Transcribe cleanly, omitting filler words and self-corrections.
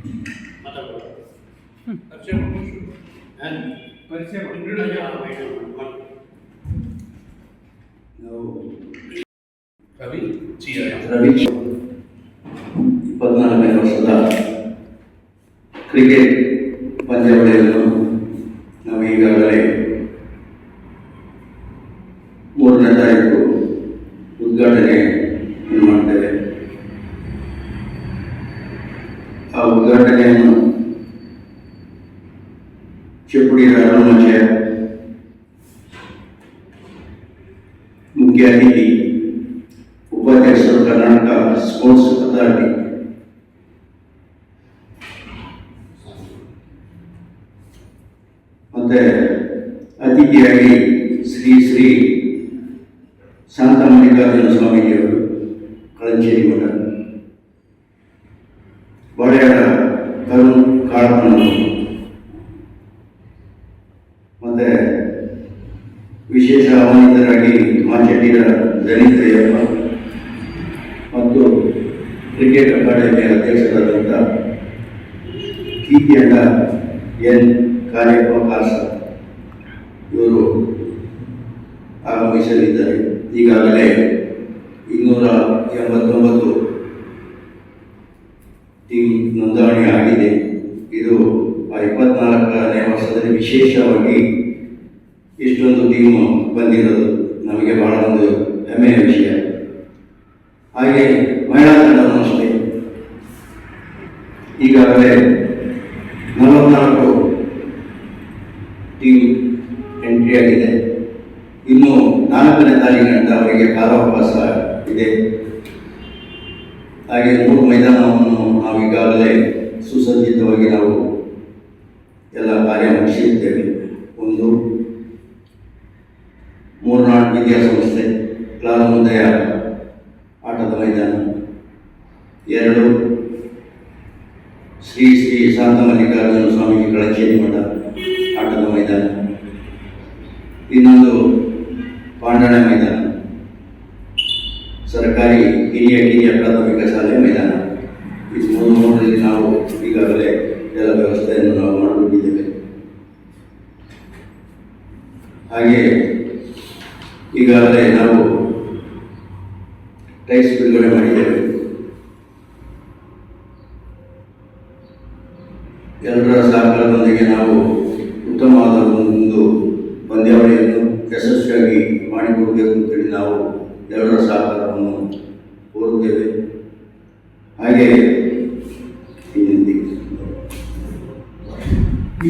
ರವಿ 24ನೇ ವರ್ಷದ ಕ್ರಿಕೆಟ್ ಪಂದ್ಯಾವಳಿಯನ್ನು ನಾವು ಈಗಾಗಲೇ 3ನೇ ತಾರೀಕು ಉದ್ಘಾಟನೆ ಮಾಡ್ತೇವೆ. ಆ ಉದ್ಘಾಟನೆಯನ್ನು ಚಿಪ್ಪುಡಿ ರಾಜಮಾಚಾರ್ಯ ಮುಖ್ಯ ಅತಿಥಿ, ಉಪಾಧ್ಯಕ್ಷರು ಕರ್ನಾಟಕ ಸ್ಪೋರ್ಟ್ಸ್ ಅಥಾರಿಟಿ, ಮತ್ತೆ ಅತಿಥಿಯಾಗಿ ಶ್ರೀ ಶ್ರೀ ಶಾಂತ ಮಲ್ಲಿಕಾರ್ಜುನ ಸ್ವಾಮೀಜಿಯವರು, ಕಳಂಚೇರಿ ಮಠ, ಬಳೆಯರ ಕರುಣ್ ಕಾಳಪ್ಪನವರು, ಮತ್ತೆ ವಿಶೇಷ ಆಹ್ವಾನಿತರಾಗಿ ಮಾಚಟ್ಟಿರ ದಲಿತಯ್ಯಪ್ಪ ಮತ್ತು ಕ್ರಿಕೆಟ್ ಅಕಾಡೆಮಿಯ ಅಧ್ಯಕ್ಷರಾದಂಥ ಕೀರ್ತಿಯಣ್ಣ ಎನ್ ಕಾರ್ಯಪ್ಪ ಕಾಸ ಇವರು ಆಗಮಿಸಲಿದ್ದಾರೆ. ಈಗಾಗಲೇ 289 ಟೀಮ್ ನೋಂದಣಿ ಆಗಿದೆ. ಇದು 24ನೇ ವರ್ಷದಲ್ಲಿ ವಿಶೇಷವಾಗಿ ಇಷ್ಟೊಂದು ಟೀಮ್ ಬಂದಿರೋದು ನಮಗೆ ಬಹಳ ಒಂದು ಹೆಮ್ಮೆಯ ವಿಷಯ. ಹಾಗೆ ಮಹಿಳಾ ತಂಡವೂ ಅಷ್ಟೇ ಈಗಾಗಲೇ 44 ಟೀಮ್ ಎಂಟ್ರಿ ಆಗಿದೆ. ಇನ್ನು 4ನೇ ತಾರೀಕಿನಂತ ಅವರಿಗೆ ಕಾಲಾವಕಾಶ ಇದೆ. ಹಾಗೆ 3 ಮೈದಾನವನ್ನು ನಾವು ಈಗಾಗಲೇ ಸುಸಜ್ಜಿತವಾಗಿ ನಾವು ಎಲ್ಲ ಕಾರ್ಯ ಮುಗಿಸಿದ್ದೇವೆ. ಒಂದು ಮೂರ್ನಾಡು ವಿದ್ಯಾಸಂಸ್ಥೆ ಲಾಲಮುದ್ದಯ್ಯ ಆಟದ ಮೈದಾನ, 2 ಶ್ರೀ ಶ್ರೀ ಶಾಂತ ಮಲ್ಲಿಕಾರ್ಜುನ ಸ್ವಾಮೀಜಿ ಕಳಂಚೇರಿ ಮಠ ಆಟದ ಮೈದಾನ, ಇನ್ನೊಂದು ಪಾಂಡಣ ಮೈದಾನ, ಸರ್ಕಾರಿ ಕಿರಿಯ ಪ್ರಾಥಮಿಕ ಶಾಲೆ ಮೈದಾನ. ಈ 3 ನಾವು ಈಗಾಗಲೇ ಎಲ್ಲ ವ್ಯವಸ್ಥೆಯನ್ನು ನಾವು ಮಾಡಿಬಿಟ್ಟಿದ್ದೇವೆ. ಹಾಗೆ ಈಗಾಗಲೇ ನಾವು ಟೈಲ್ಸ್ ಬಿಡುಗಡೆ ಮಾಡಿದ್ದೇವೆ. ಎಲ್ಲರ ಸಹಕಾರದೊಂದಿಗೆ ನಾವು ಉತ್ತಮವಾದ ಒಂದು ಪಂದ್ಯಾವಳಿಯನ್ನು ಯಶಸ್ವಿಯಾಗಿ ಮಾಡಿಕೊಡಬೇಕು ಅಂತೇಳಿ ನಾವು ಎಲ್ಲರ ಸಹಕಾರವನ್ನು